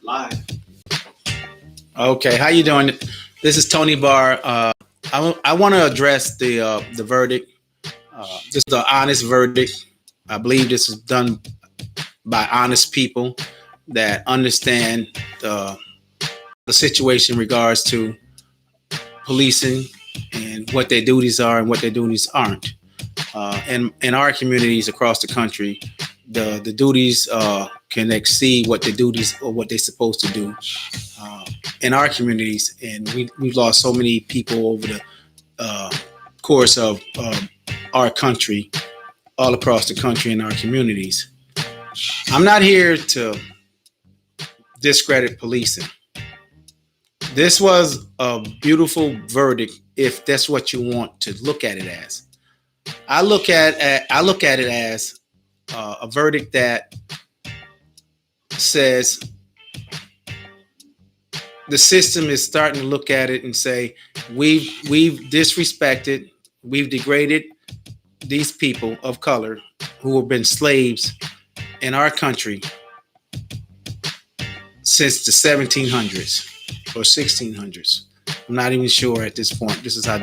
Live. Okay, how you doing? This is Tony Barr. I want to address the verdict. This is an honest verdict. I believe this is done by honest people that understand the situation in regards to policing and what their duties are and what their duties aren't. And in our communities across the country, the duties can exceed what the duties or what they're supposed to do in our communities. And we've lost so many people over the course of our country, all across the country in our communities. I'm not here to discredit policing. This was a beautiful verdict if that's what you want to look at it as. I look at it as a verdict that says the system is starting to look at it and say we've disrespected, we've degraded these people of color who have been slaves in our country since the 1700s or 1600s. I'm not even sure at this point. This is how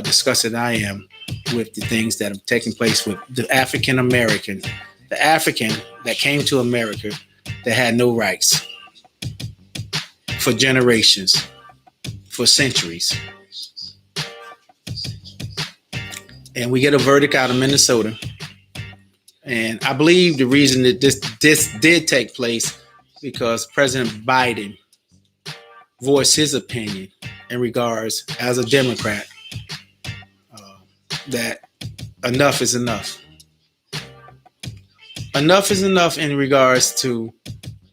disgusted I am with the things that have taken place with the African American, the African that came to America that had no rights for generations, for centuries. And we get a verdict out of Minnesota. And I believe the reason that this did take place because President Biden voiced his opinion in regards, as a Democrat, that enough is enough. Enough is enough in regards to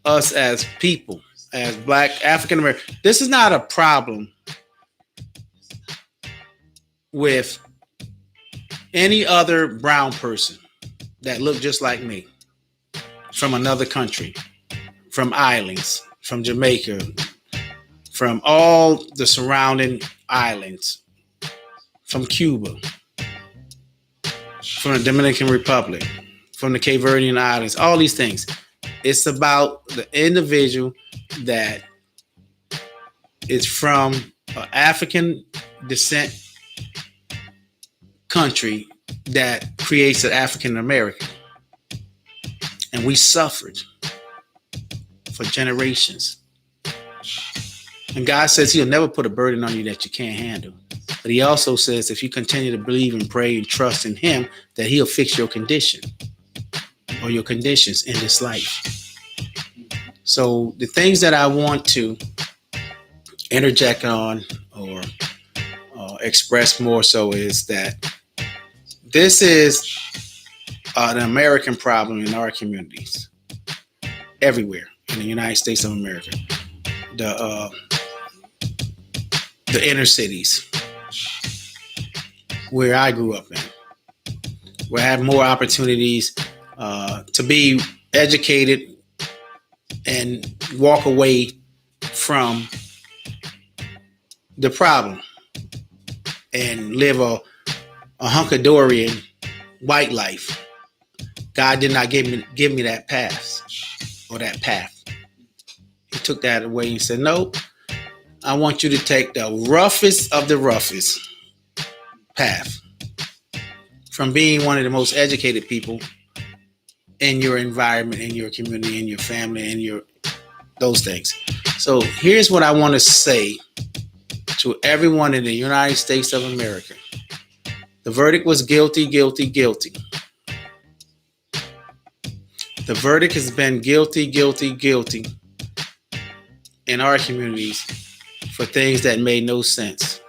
us as people, as Black African American. This is not a problem with any other brown person that look just like me from another country, from islands, from Jamaica, from all the surrounding islands, from Cuba, from the Dominican Republic, from the Cape Verdean Islands, all these things. It's about the individual that is from an African descent country that creates an African American. And we suffered for generations. And God says he'll never put a burden on you that you can't handle. But he also says if you continue to believe and pray and trust in him, that he'll fix your condition or your conditions in this life. So the things that I want to interject on or express more so is that this is an American problem in our communities, everywhere in the United States of America. The inner cities, where I grew up in, where I had more opportunities to be educated and walk away from the problem and live a hunky-dory white life. God did not give me that path or that path. He took that away and said, nope, I want you to take the roughest of the roughest path from being one of the most educated people in your environment, in your community, in your family, in those things. So here's what I want to say to everyone in the United States of America. The verdict was guilty, guilty, guilty. The verdict has been guilty, guilty, guilty in our communities for things that made no sense.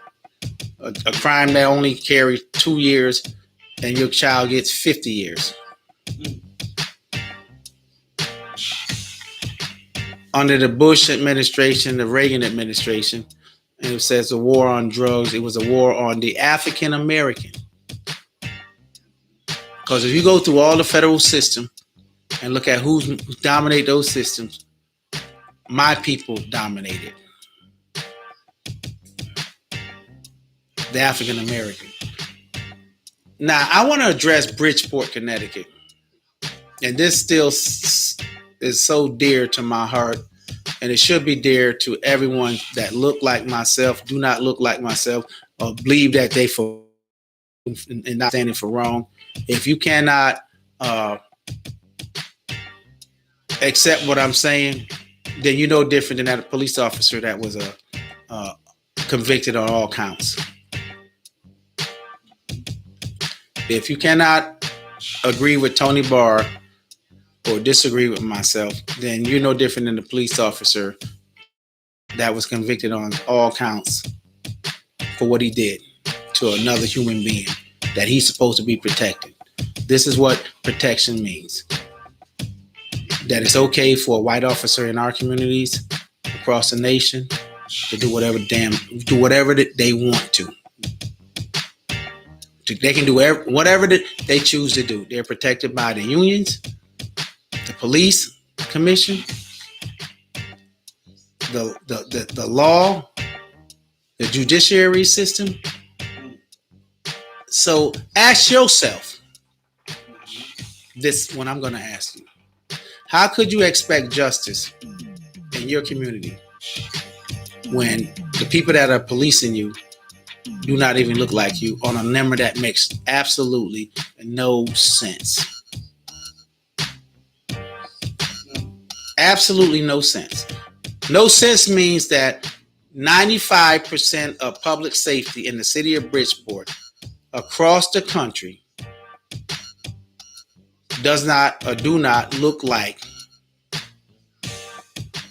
A crime that only carried 2 years and your child gets 50 years. Under the Bush administration, the Reagan administration, and it says a war on drugs, it was a war on the African American. Because if you go through all the federal system and look at who dominate those systems, my people dominated. The African American. Now, I want to address Bridgeport, Connecticut. And this still is so dear to my heart and it should be dear to everyone that look like myself, do not look like myself, or believe that they for and not standing for wrong. If you cannot accept what I'm saying, then you're no different than that police officer that was convicted on all counts. If you cannot agree with Tony Barr or disagree with myself, then you're no different than the police officer that was convicted on all counts for what he did to another human being that he's supposed to be protected. This is what protection means. That it's okay for a white officer in our communities across the nation to do whatever they want to. They can do whatever they choose to do. They're protected by the unions, the police commission, the law, the judiciary system. So ask yourself this when I'm going to ask you. How could you expect justice in your community when the people that are policing you do not even look like you on a number that makes absolutely no sense? Absolutely no sense. No sense means that 95% of public safety in the city of Bridgeport across the country does not or do not look like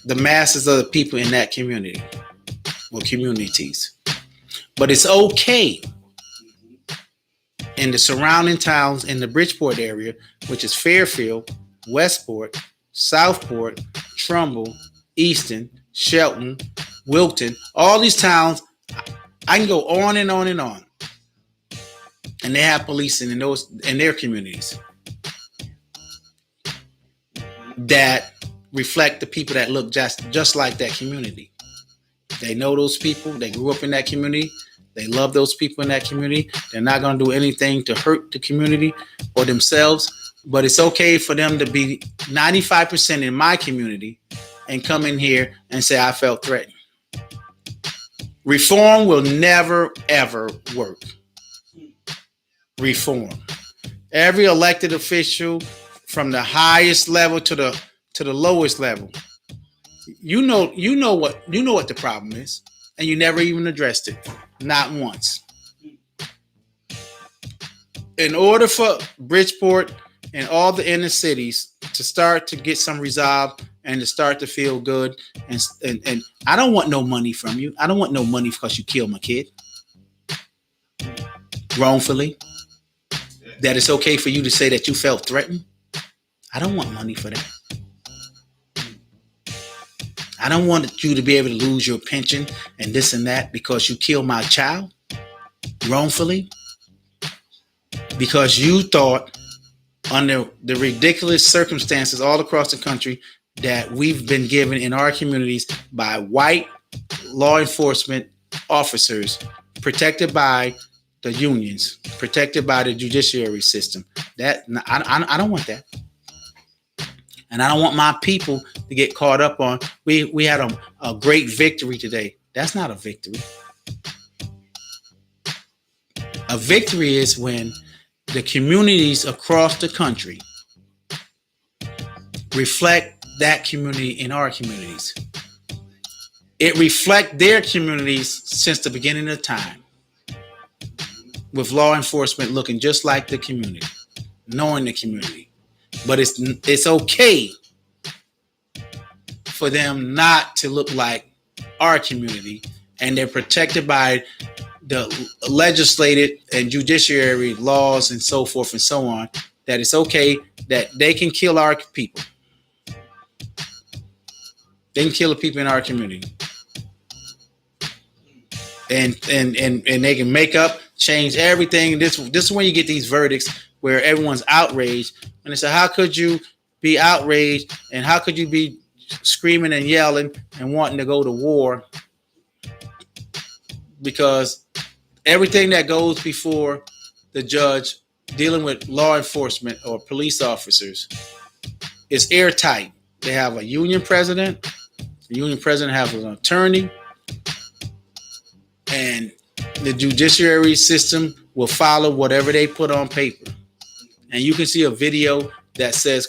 the masses of the people in that community or communities. But it's okay in the surrounding towns in the Bridgeport area, which is Fairfield, Westport, Southport, Trumbull, Easton, Shelton, Wilton, all these towns. I can go on and on and on. And they have policing in their communities that reflect the people that look just like that community. They know those people. They grew up in that community. They love those people in that community. They're not going to do anything to hurt the community or themselves. But it's okay for them to be 95% in my community and come in here and say, I felt threatened. Reform will never, ever work. Reform. Every elected official from the highest level to the lowest level, you know what the problem is, and you never even addressed it, not once. In order for Bridgeport and all the inner cities to start to get some resolve and to start to feel good, and I don't want no money from you. I don't want no money because you killed my kid wrongfully. That it's okay for you to say that you felt threatened. I don't want money for that. I don't want you to be able to lose your pension and this and that because you killed my child wrongfully. Because you thought, under the ridiculous circumstances all across the country that we've been given in our communities by white law enforcement officers, protected by the unions, protected by the judiciary system. That I don't want that. And I don't want my people to get caught up on, we had a great victory today. That's not a victory. A victory is when the communities across the country reflect that community in our communities. It reflects their communities since the beginning of time, with law enforcement looking just like the community, knowing the community. But it's okay for them not to look like our community, and they're protected by the legislated and judiciary laws and so forth and so on, that it's okay that they can kill our people. They can kill the people in our community. And they can make up, change everything. This is when you get these verdicts where everyone's outraged. And they say, how could you be outraged? And how could you be screaming and yelling and wanting to go to war? Because everything that goes before the judge dealing with law enforcement or police officers is airtight. They have a union president The union president has an attorney, and the judiciary system will follow whatever they put on paper. And you can see a video that says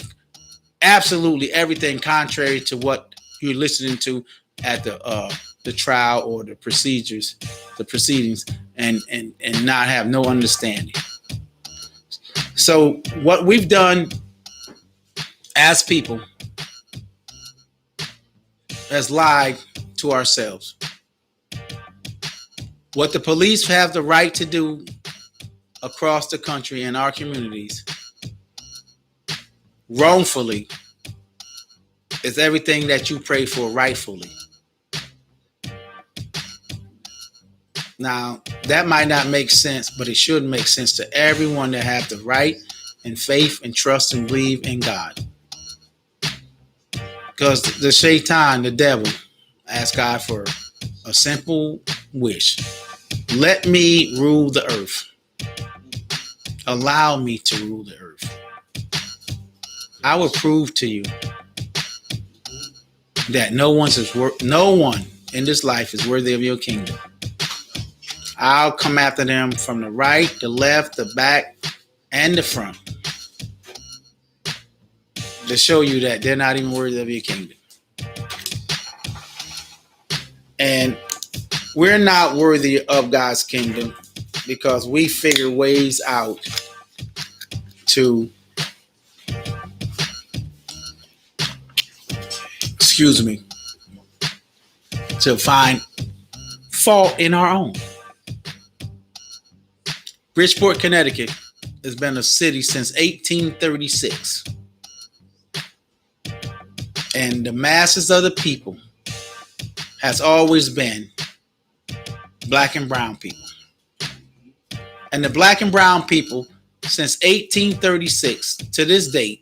absolutely everything contrary to what you're listening to at the trial or the proceedings, and not have no understanding. So what we've done as people has lied to ourselves. What the police have the right to do across the country in our communities wrongfully is everything that you pray for rightfully. Now, that might not make sense, but it should make sense to everyone that have the right and faith and trust and believe in God. Because the shaitan, the devil, asked God for a simple wish. Let me rule the earth. Allow me to rule the earth. I will prove to you that no one in this life is worthy of your kingdom. I'll come after them from the right, the left, the back, and the front to show you that they're not even worthy of your kingdom. And we're not worthy of God's kingdom because we figure ways out to, to find fault in our own. Bridgeport, Connecticut has been a city since 1836. And the masses of the people has always been black and brown people. And the black and brown people since 1836 to this date,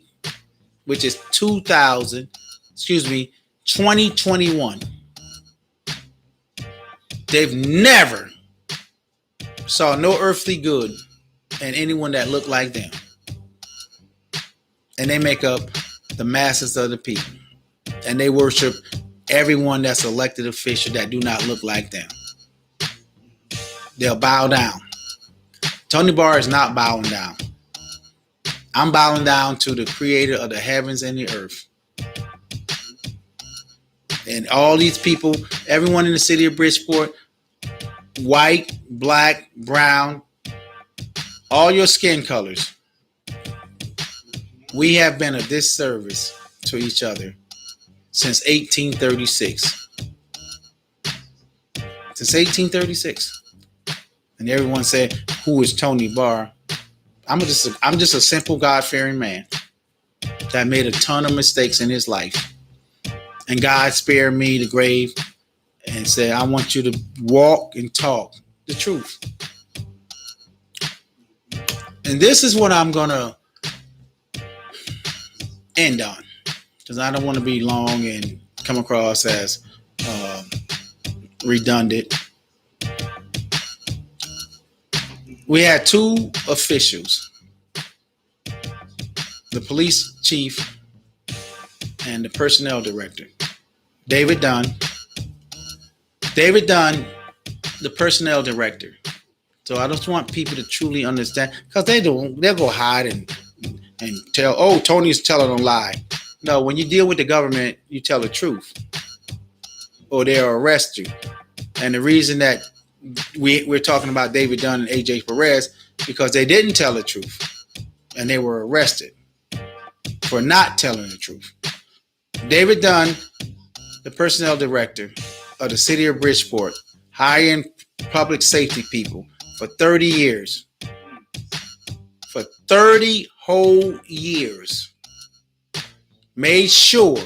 which is 2021, they've never saw no earthly good in anyone that looked like them. And they make up the masses of the people. And they worship everyone that's elected official that do not look like them. They'll bow down. Tony Barr is not bowing down. I'm bowing down to the creator of the heavens and the earth. And all these people, everyone in the city of Bridgeport, white, black, brown, all your skin colors, we have been a disservice to each other since 1836. Since 1836. And everyone said, who is Tony Barr? I'm just a simple God-fearing man that made a ton of mistakes in his life. And God spared me the grave and said, I want you to walk and talk the truth. And this is what I'm going to end on, because I don't want to be long and come across as redundant. We had two officials, the police chief and the personnel director. David Dunn, the personnel director. So I just want people to truly understand, because they'll go hide and tell, oh, Tony's telling a lie. No, when you deal with the government, you tell the truth, or they'll arrest you. And the reason that we're talking about David Dunn and AJ Perez, because they didn't tell the truth, and they were arrested for not telling the truth. David Dunn, the personnel director of the city of Bridgeport, hiring public safety people for 30 years. For 30 whole years. Made sure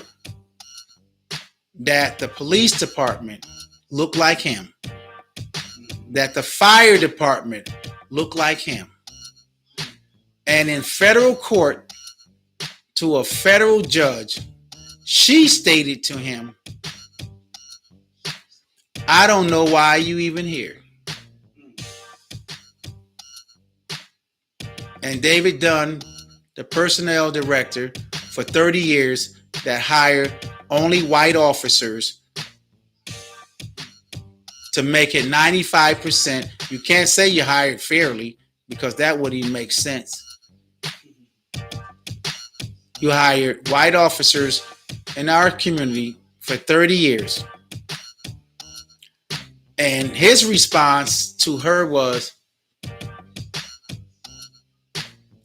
that the police department looked like him. That the fire department looked like him. And in federal court, to a federal judge, she stated to him, I don't know why you even here. And David Dunn, the personnel director for 30 years that hired only white officers to make it 95%. You can't say you hired fairly because that wouldn't even make sense. You hired white officers in our community for 30 years. And his response to her was,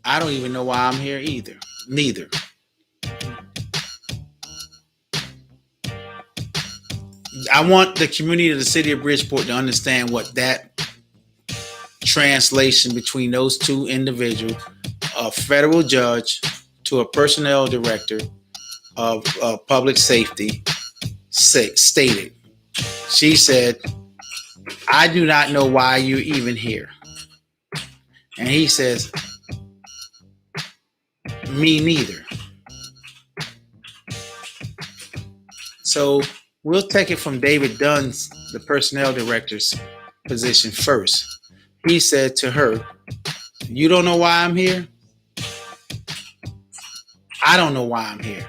I don't even know why I'm here either. Neither. I want the community of the city of Bridgeport to understand what that translation between those two individuals, a federal judge to a personnel director of public safety, stated. She said, I do not know why you're even here. And he says, me neither. So we'll take it from David Dunn's, the personnel director's position first. He said to her, you don't know why I'm here? I don't know why I'm here.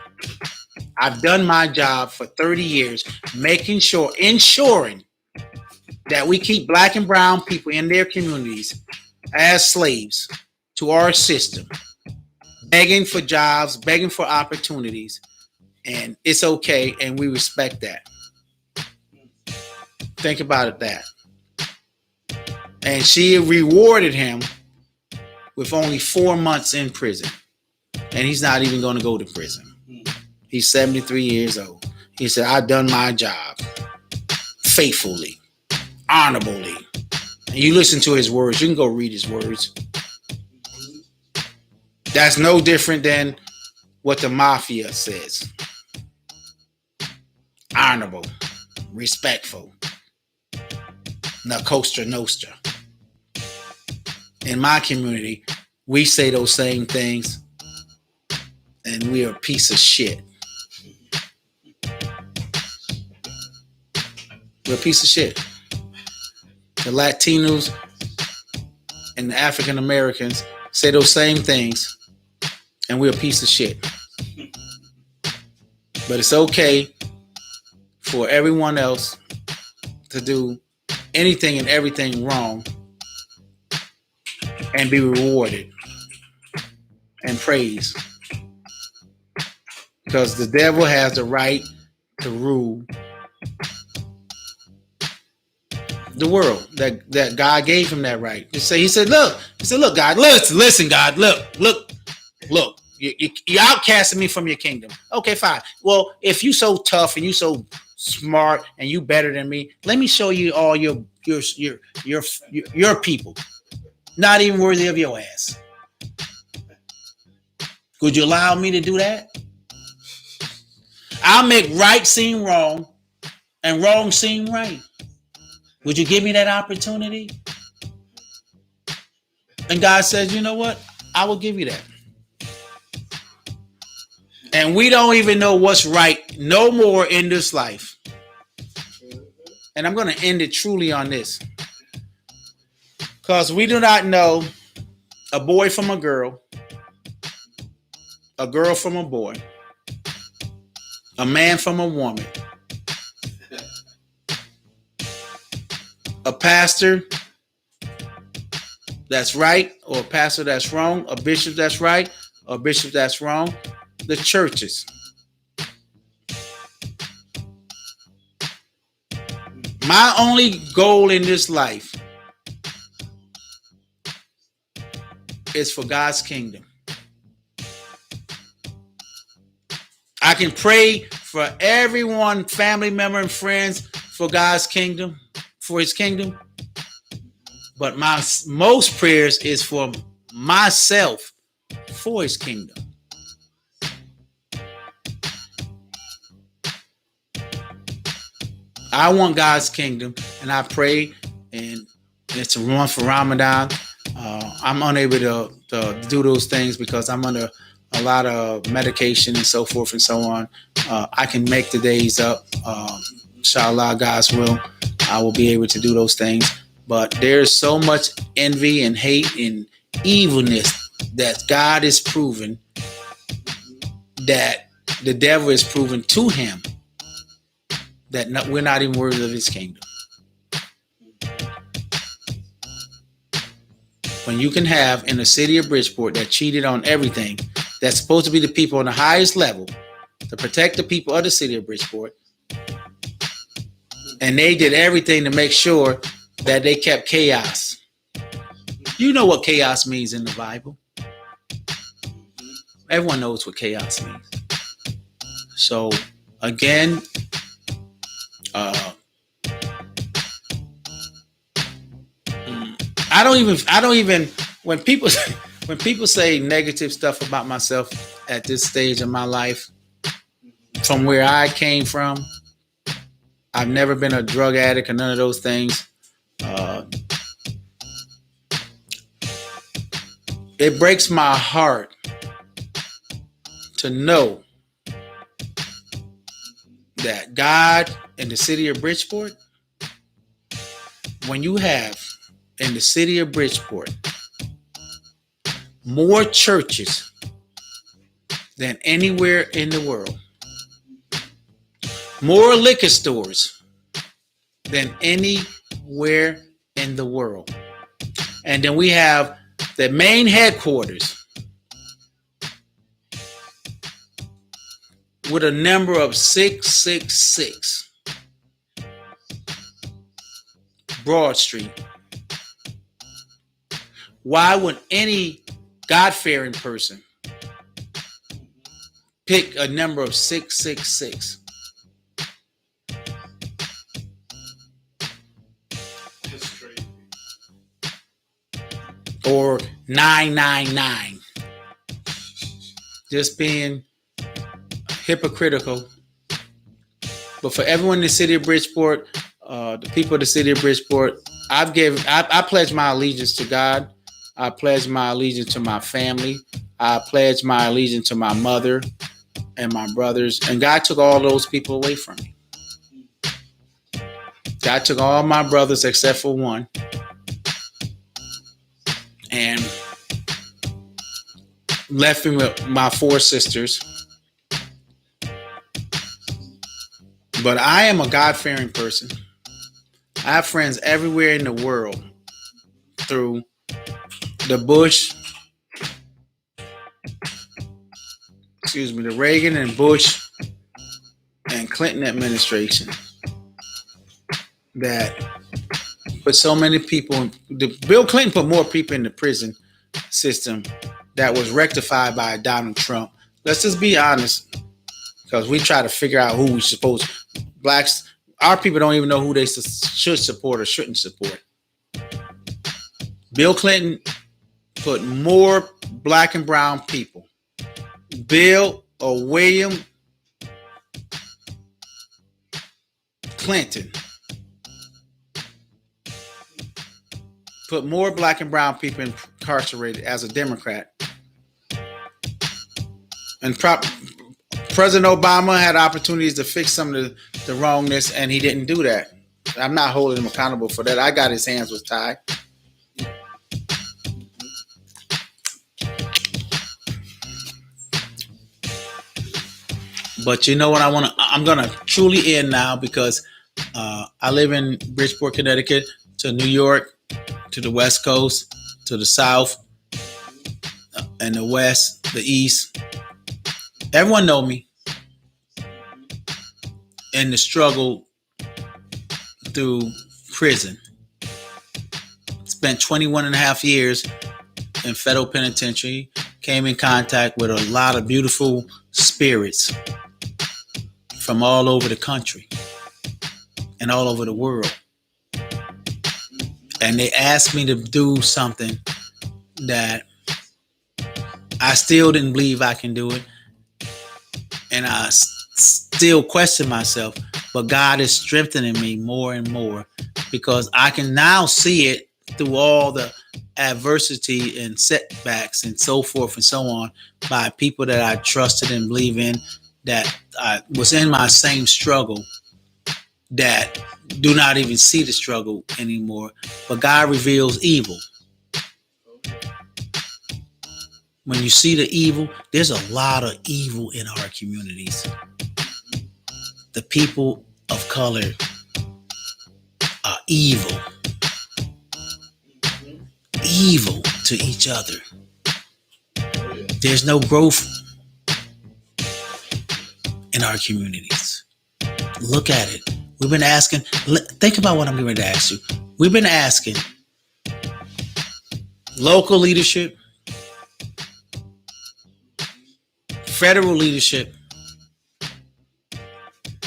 I've done my job for 30 years, ensuring that we keep black and brown people in their communities as slaves to our system, begging for jobs, begging for opportunities, and it's okay, and we respect that. Think about it, that. And she rewarded him with only 4 months in prison, and he's not even going to go to prison. He's 73 years old. He said, I've done my job faithfully, honorably. And you listen to his words. You can go read his words. That's no different than what the mafia says. Honorable, respectful, na Costa Nostra. In my community, we say those same things, and we are a piece of shit. We're a piece of shit. The Latinos and the African Americans say those same things, and we're a piece of shit. But it's okay for everyone else to do anything and everything wrong and be rewarded and praised. Because the devil has the right to rule the world. That God gave him that right. He said, look, God, listen, God, look. You outcasted me from your kingdom. Okay, fine. Well, if you so tough and you so smart and you better than me, let me show you all your people. Not even worthy of your ass. Could you allow me to do that? I'll make right seem wrong and wrong seem right. Would you give me that opportunity? And God says, you know what? I will give you that. And we don't even know what's right no more in this life. And I'm going to end it truly on this. Because we do not know a boy from a girl from a boy, a man from a woman, a pastor that's right or a pastor that's wrong, a bishop that's right or a bishop that's wrong, the churches. My only goal in this life is for God's kingdom. I can pray for everyone, family member and friends, for God's kingdom, for his kingdom. But my most prayers is for myself, for his kingdom. I want God's kingdom, and I pray, and it's a run for Ramadan. I'm unable to do those things because I'm under a lot of medication and so forth and so on. I can make the days up. Inshallah, God's will, I will be able to do those things. But there's so much envy and hate and evilness that God is proven, that the devil is proven to him, that we're not even worthy of his kingdom. when you can have in the city of Bridgeport that cheated on everything, that's supposed to be the people on the highest level to protect the people of the city of Bridgeport, and they did everything to make sure that they kept chaos. You know what chaos means in the Bible. Everyone knows what chaos means. So again, I don't even when people say negative stuff about myself at this stage of my life, from where I came from, I've never been a drug addict or none of those things. It breaks my heart to know that God in the city of Bridgeport, when you have in the city of Bridgeport more churches than anywhere in the world, more liquor stores than anywhere in the world, and then we have the main headquarters with a number of 666 Broad Street. Why would any God-fearing person pick a number of 666? Or 999? Just being hypocritical. But for everyone in the city of Bridgeport, the people of the city of Bridgeport, I pledge my allegiance to God. I pledge my allegiance to my family. I pledge my allegiance to my mother and my brothers. And God took all those people away from me. God took all my brothers except for one. And left me with my 4 sisters. But I am a God-fearing person. I have friends everywhere in the world through the Reagan and Bush and Clinton administration that put so many people Bill Clinton put more people in the prison system that was rectified by Donald Trump. Let's just be honest, because we try to figure out who we supposed. Blacks, our people don't even know who they should support or shouldn't support. Bill Clinton put more black and brown people. Bill or William Clinton put more black and brown people incarcerated as a Democrat. And President Obama had opportunities to fix some of the wrongness, and he didn't do that. I'm not holding him accountable for that. I got his hands was tied. But you know what I'm going to truly end now, because I live in Bridgeport, Connecticut, to New York, to the West Coast, to the South, and the West, the East. Everyone know me in the struggle through prison. Spent 21 and a half years in federal penitentiary. Came in contact with a lot of beautiful spirits from all over the country and all over the world. And they asked me to do something that I still didn't believe I can do it. And I still question myself, but God is strengthening me more and more, because I can now see it through all the adversity and setbacks and so forth and so on by people that I trusted and believe in, that I was in my same struggle, that do not even see the struggle anymore. But God reveals evil. When you see the evil, there's a lot of evil in our communities. The people of color are evil. Evil to each other. There's no growth in our communities. Look at it. We've been asking, think about what I'm going to ask you. We've been asking local leadership, federal leadership,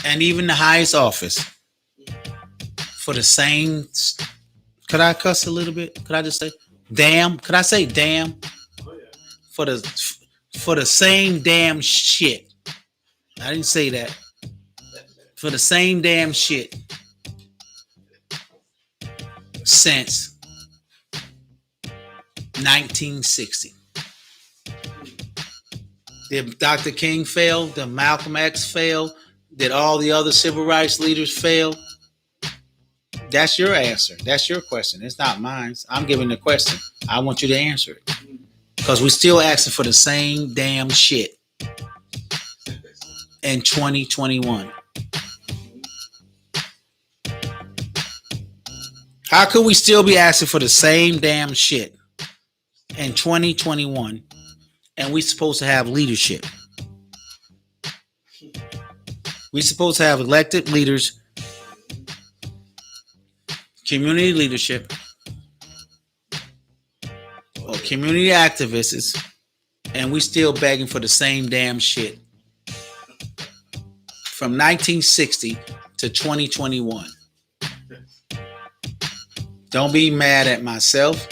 and even the highest office for the same. Could I cuss a little bit? Could I just say damn? Could I say damn? For the same damn shit. I didn't say that. For the same damn shit since 1960. Did Dr. King fail? Did Malcolm X fail? Did all the other civil rights leaders fail? That's your answer. That's your question. It's not mine. I'm giving the question. I want you to answer it. Because we're still asking for the same damn shit in 2021. How could we still be asking for the same damn shit in 2021 and we supposed to have leadership? We supposed to have elected leaders, community leadership, or community activists, and we still begging for the same damn shit from 1960 to 2021. Don't be mad at myself.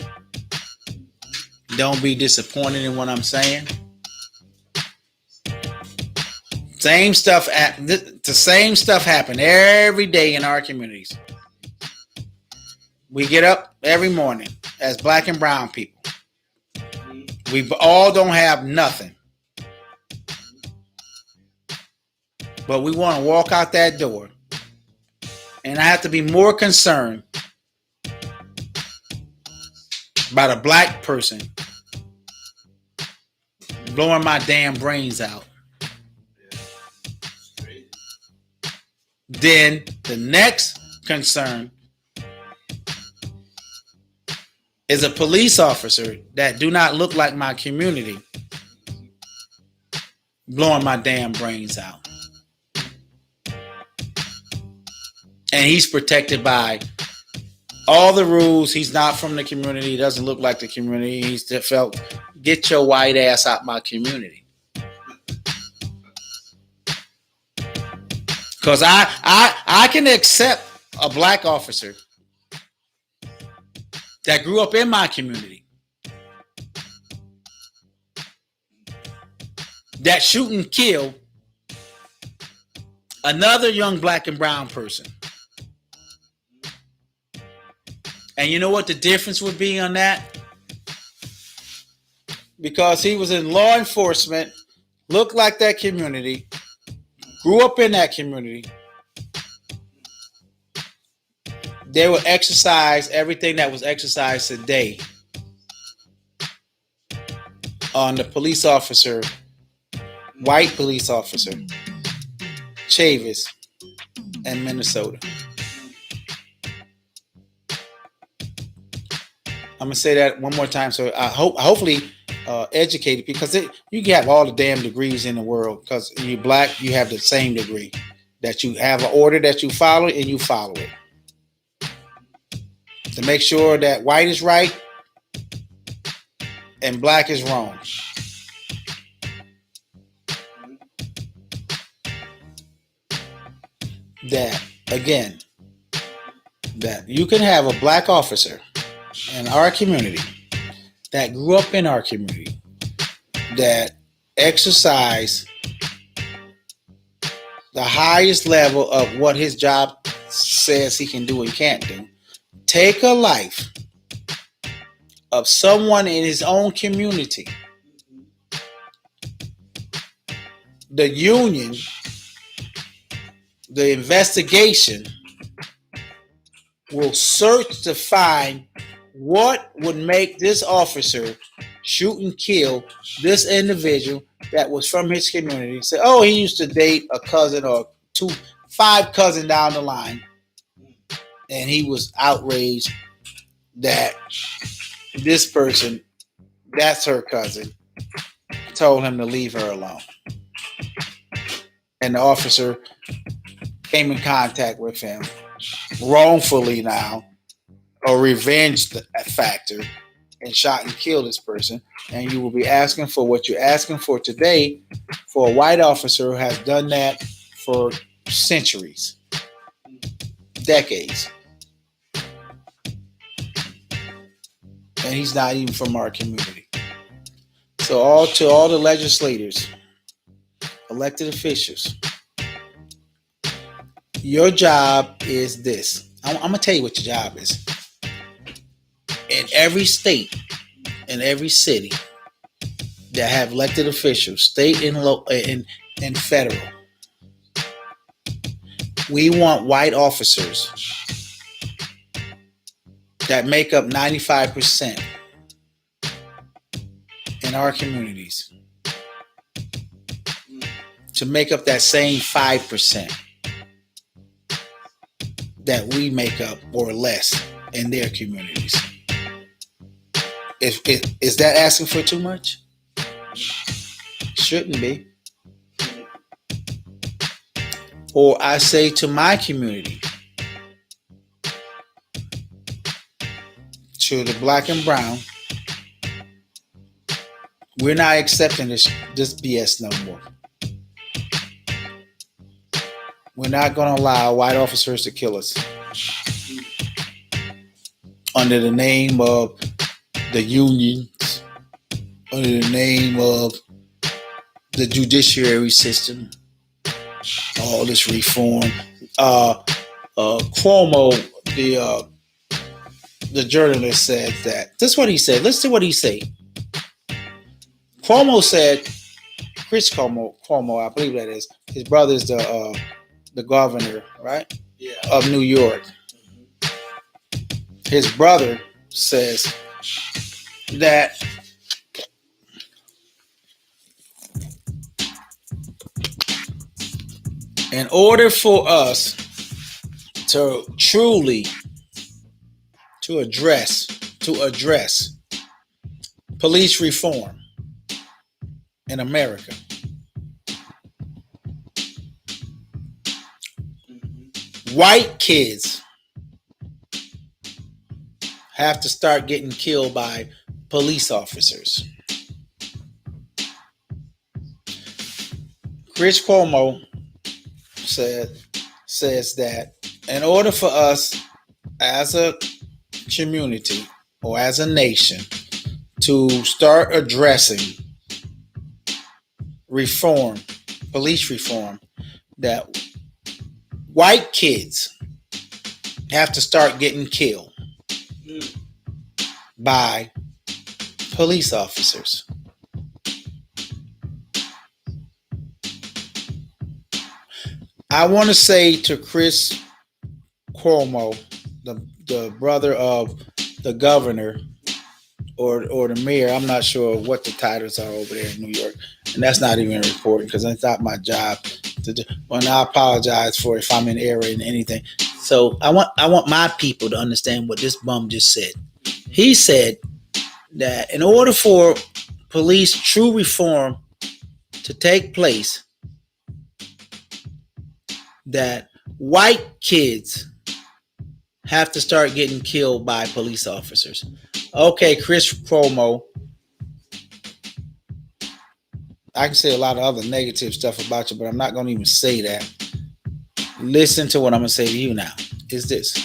Don't be disappointed in what I'm saying. The same stuff happen every day in our communities. We get up every morning as black and brown people. We all don't have nothing. But we want to walk out that door. And I have to be more concerned about a black person blowing my damn brains out. Then the next concern is a police officer that do not look like my community blowing my damn brains out. And he's protected by all the rules. He's not from the community. He doesn't look like the community. He's felt, get your white ass out my community. Because I can accept a black officer that grew up in my community that shoot and kill another young black and brown person. And you know what the difference would be on that? Because he was in law enforcement, looked like that community, grew up in that community. They would exercise everything that was exercised today on the police officer, white police officer, Chavis, in Minnesota. I'm gonna say that one more time, so I hopefully educated, because you can have all the damn degrees in the world. Because you're black, you have the same degree. That you have an order that you follow, and you follow it to make sure that white is right and black is wrong. That again, that you can have a black officer in our community that grew up in our community that exercise the highest level of what his job says he can do and can't do, take a life of someone in his own community. The union, the investigation will search to find what would make this officer shoot and kill this individual that was from his community. Say, oh, he used to date a cousin or 5 cousins down the line, and he was outraged that this person That's her cousin. Told him to leave her alone. And the officer came in contact with him wrongfully now, a revenge factor, and shot and killed this person. And you will be asking for what you're asking for today for a white officer who has done that for centuries, decades. And he's not even from our community. So all the legislators, elected officials, your job is this. I'm going to tell you what your job is. In every state, in every city that have elected officials, state and federal, we want white officers that make up 95% in our communities to make up that same 5% that we make up or less in their communities. Is that asking for too much? Shouldn't be. Or I say to my community, to the black and brown, we're not accepting this BS no more. We're not going to allow white officers to kill us under the name of the unions, under the name of the judiciary system, all this reform. Cuomo, the journalist, said that. This is what he said. Listen to what he said. Cuomo said, Chris Cuomo, I believe that is. His brother's the governor, right? Yeah. Of New York. His brother says that in order for us to truly address police reform in America, white kids have to start getting killed by police officers. Chris Cuomo says that in order for us as a community or as a nation to start addressing reform, police reform, that white kids have to start getting killed by police officers. I want to say to Chris Cuomo, the brother of the governor or the mayor, I'm not sure what the titles are over there in New York, and that's not even reporting because it's not my job to do. Well, I apologize for if I'm in error in anything. So I want my people to understand what this bum just said. He said that in order for police true reform to take place, that white kids have to start getting killed by police officers. Okay, Chris Cuomo, I can say a lot of other negative stuff about you, but I'm not going to even say that. Listen to what I'm going to say to you now. Is this.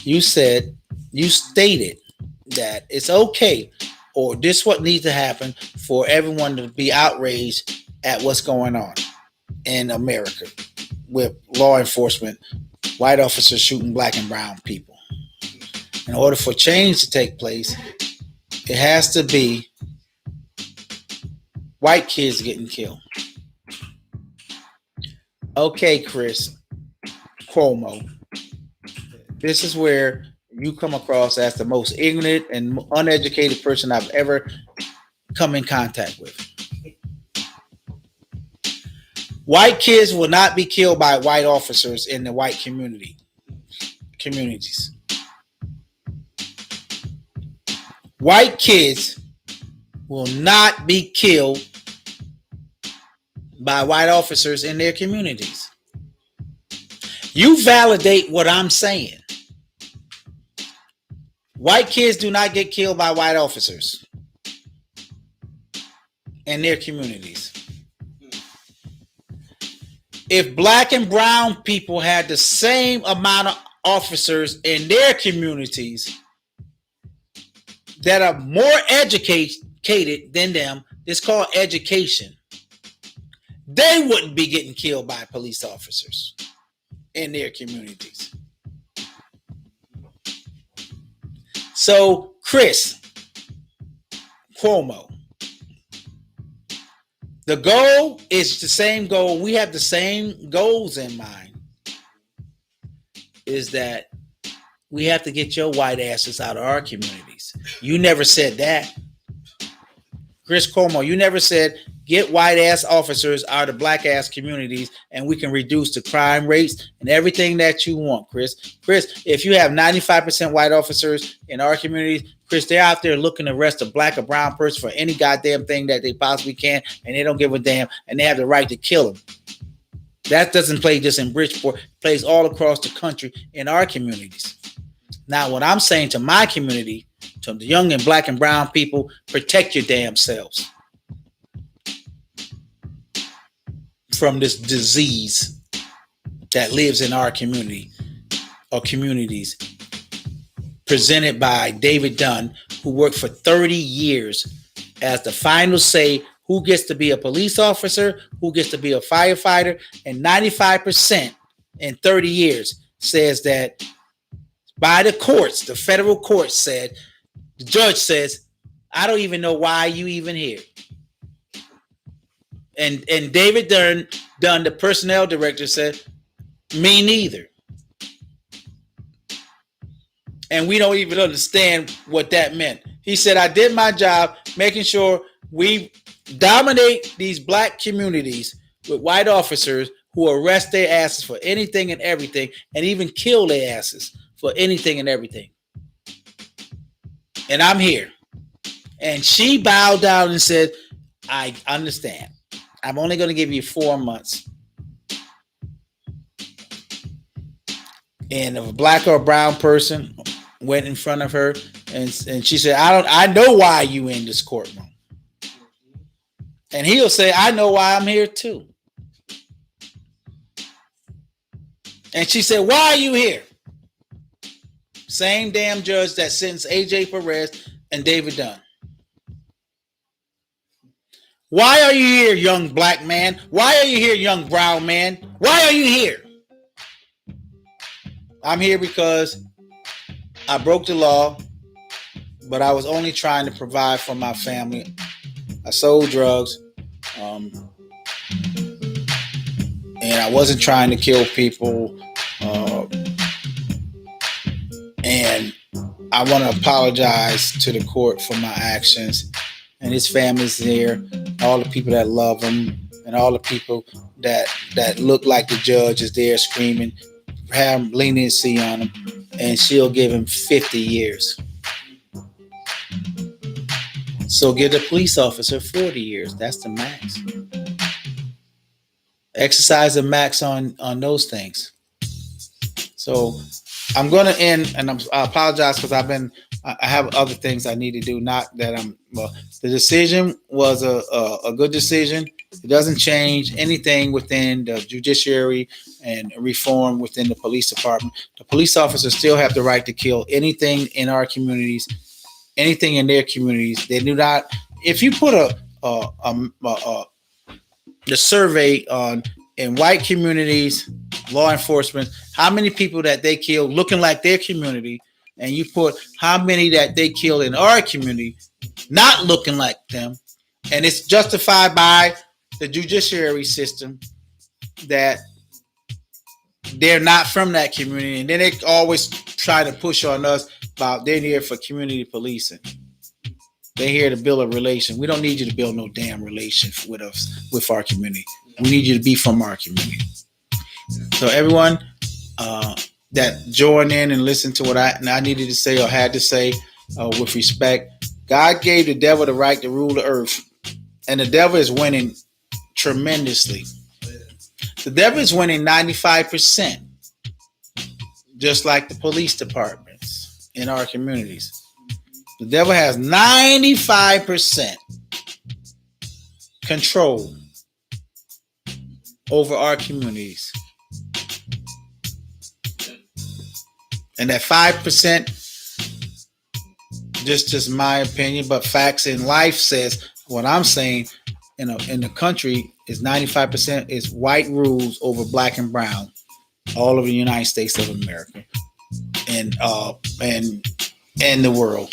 You stated that it's okay, or this what needs to happen for everyone to be outraged at what's going on in America with law enforcement, white officers shooting black and brown people. In order for change to take place, it has to be white kids getting killed. Okay, Chris Cuomo, this is where you come across as the most ignorant and uneducated person I've ever come in contact with. White kids will not be killed by white officers in the white communities. White kids will not be killed by white officers in their communities. You validate what I'm saying. White kids do not get killed by white officers in their communities. If black and brown people had the same amount of officers in their communities that are more educated than them, it's called education, they wouldn't be getting killed by police officers in their communities. So, Chris Cuomo, the goal is the same goal. We have the same goals in mind. Is that we have to get your white asses out of our communities. You never said that. Chris Cuomo, you never said get white ass officers out of black ass communities and we can reduce the crime rates and everything that you want, Chris. Chris, if you have 95% white officers in our communities, Chris, they're out there looking to arrest a black or brown person for any goddamn thing that they possibly can, and they don't give a damn, and they have the right to kill them. That doesn't play just in Bridgeport, it plays all across the country in our communities. Now, what I'm saying to my community, to the young and black and brown people, protect your damn selves from this disease that lives in our community or communities, presented by David Dunn, who worked for 30 years as the final say who gets to be a police officer, who gets to be a firefighter, and 95% in 30 years says that by the courts, the federal courts said, the judge says, I don't even know why you even here. And David Dunn, the personnel director, said, me neither. And we don't even understand what that meant. He said, I did my job making sure we dominate these black communities with white officers who arrest their asses for anything and everything and even kill their asses for anything and everything. And I'm here. And she bowed down and said, I understand. I'm only going to give you 4 months. And if a black or a brown person went in front of her and she said, I know why you in this courtroom. And he'll say, I know why I'm here too. And she said, why are you here? Same damn judge that sentenced AJ Perez and David Dunn. Why are you here, young black man? Why are you here, young brown man? Why are you here? I'm here because I broke the law, but I was only trying to provide for my family. I sold drugs, and I wasn't trying to kill people. And I want to apologize to the court for my actions. And his family's there, all the people that love him, and all the people that look like the judge is there screaming, have leniency on him, and she'll give him 50 years. So give the police officer 40 years. That's the max. Exercise the max on those things. So I'm going to end, and I apologize because I have other things I need to do. Not that the decision was a good decision. It doesn't change anything within the judiciary and reform within the police department. The police officers still have the right to kill anything in our communities, anything in their communities. They do not. If you put the survey on in white communities, law enforcement, how many people that they kill looking like their community, and you put how many that they kill in our community not looking like them, and it's justified by the judiciary system that they're not from that community, and then they always try to push on us about they're here for community policing. They're here to build a relation. We don't need you to build no damn relation with us, with our community. We need you to be from our community. So everyone that joined in and listened to what I needed to say or had to say with respect, God gave the devil the right to rule the earth, and the devil is winning tremendously. The devil is winning 95%, just like the police departments in our communities. The devil has 95% control over our communities. And that 5%, just my opinion, but facts in life says what I'm saying in the country is 95% is white rules over black and brown all over the United States of America and the world.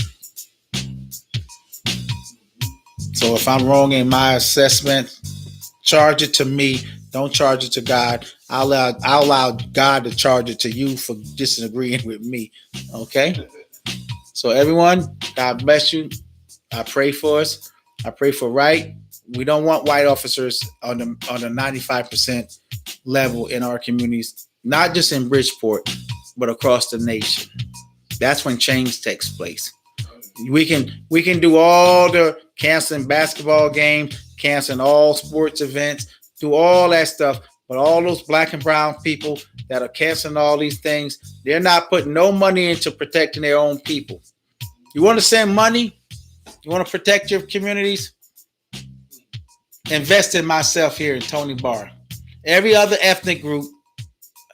So if I'm wrong in my assessment, charge it to me. Don't charge it to God. I'll allow God to charge it to you for disagreeing with me. Okay? So everyone, God bless you. I pray for us. I pray for right. We don't want white officers on the 95% level in our communities, not just in Bridgeport, but across the nation. That's when change takes place. We can do all the canceling basketball games, canceling all sports events, do all that stuff. But all those black and brown people that are canceling all these things, they're not putting no money into protecting their own people. You want to send money? You want to protect your communities? Invest in myself here in Tony Barr. Every other ethnic group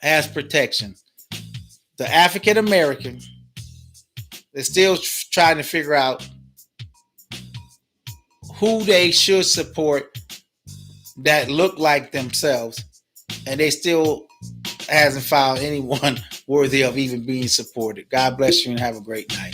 has protection. The African American is still trying to figure out who they should support that look like themselves, and they still hasn't found anyone worthy of even being supported. God bless you and have a great night.